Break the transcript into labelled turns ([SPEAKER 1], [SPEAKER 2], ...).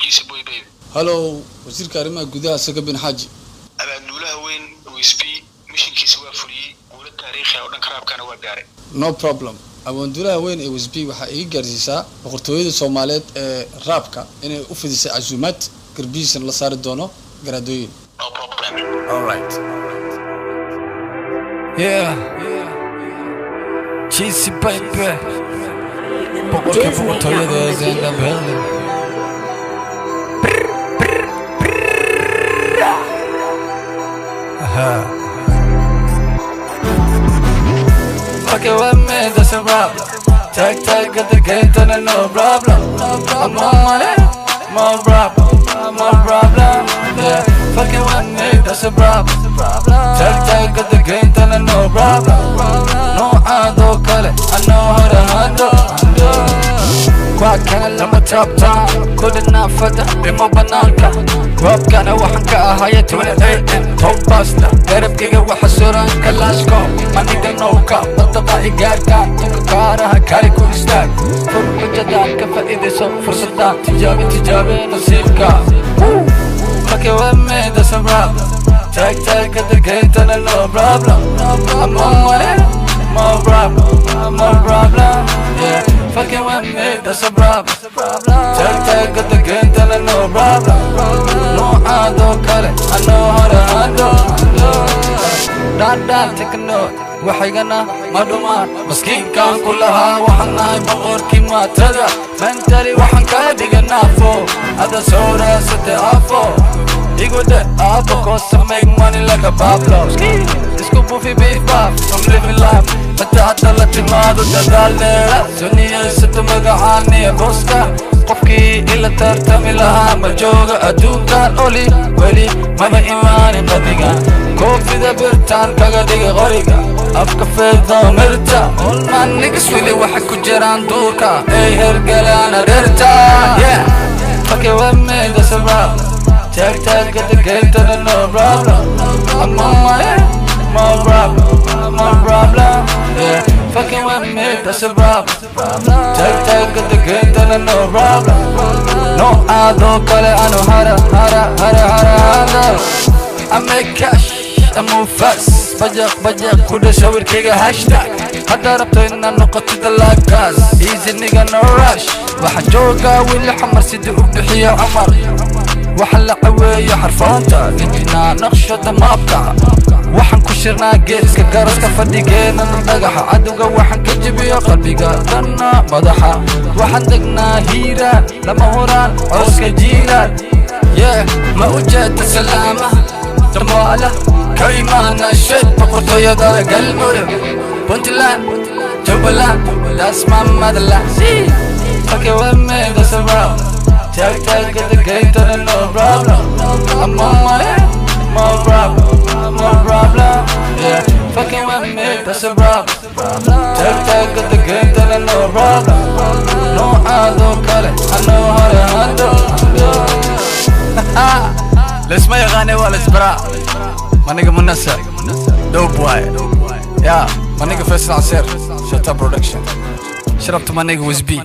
[SPEAKER 1] hargeysa boy baby
[SPEAKER 2] hello wasiirka arrimaha gudaha Saga bin Haji
[SPEAKER 1] abaanduulaha weyn OSP mishinkiisa waa fuliyay guula taariikhi oo dhan karaabkana waa gaaray
[SPEAKER 2] no problem abaanduulaha weyn ee OSP waxa ay gaarsiisaa boqortooyada Soomaaliyeed ee raabka inay u fidisay casuumad garbiisan la saari doono garaadooyin
[SPEAKER 1] no problem
[SPEAKER 2] all right
[SPEAKER 3] yeah cheesy baby boqortooyada Zenda Berlin Okay, with me, that's a problem. Take, get the gate and no problem. I'm on money, more problem, more problem. Yeah, fucking with me, that's a problem. Take, get the gate and no problem. No, I don't call it, I know how to handle. Quack lama tabtaan kudina fada bimo banaanka goobkana waxaan ka ahaayay 28 toobasta garabkayga waxa suran kalaashko maniga nooka wadada igaarka tunka kaaraha kale ku istaag furujadaan ka faa'iidayso fursadda tijaabe nasiibka markay wame that's a problem take at the gate and no problem I'm on money more problem yeah fucking with me, that's a problem. Take at the gate and no problem. No, I don't cut it, I know how to handle. Dad, take a note. وحيقنا مدومان مسكين كان كلها وحنا بغوركي ما تدرى منتري وحن كادي نافو هذا صورة ستعافو يقول ده أبو cost to make money like a Pablo اسكوبو في بيف باف I'm living life متى عطلت الماضي تدالي سنية ستمقعاني بوسكا قفكي إلا ترتمي لها مجوغة أدوكان أولي ولي ماذا إيماني قديقان كوفي ذا برتان كاقديق غريقا أفكا فيضا مرتا all my niggas really وحكو جيران دوركا اي هرقلانا ريرتا yeah fuck it with me that's a problem take at the gate and no problem I'm on money more problem yeah fucking with me that's a problem take at the gate and no problem no I don't call it I know how to I make cash I move fast بجاك كده شاور كيغا هاشتاج هدا ربطو إنا نقطي دلاكاز easy nigga no rush واحد جوغا واللي حمر سيدي وبدحية عمر وحن لعوية حرفانتا لجينا نقشة دمابكا وحن كشرنا جيس كقرس كفديقينا نردقحا عدوغا وحن كجبيا قلبيقا دنا مدحا وحن دقنا هيران لما هوران عوسكا جيلان yeah ما وجدت سلامة دمواله كيمانا شد بقرطوية دا قلبي بنتلان جبلان that's my motherland fuck it with me that's a problem take at the gate and no problem I'm on money more problem yeah fucking with me that's a problem take at the gate and no problem no I don't call it I know how to handle let's make غني ولا سبرا my nigga Munasser dope boy yeah my nigga Faisal Nasser shut up production shout out to my nigga Wizby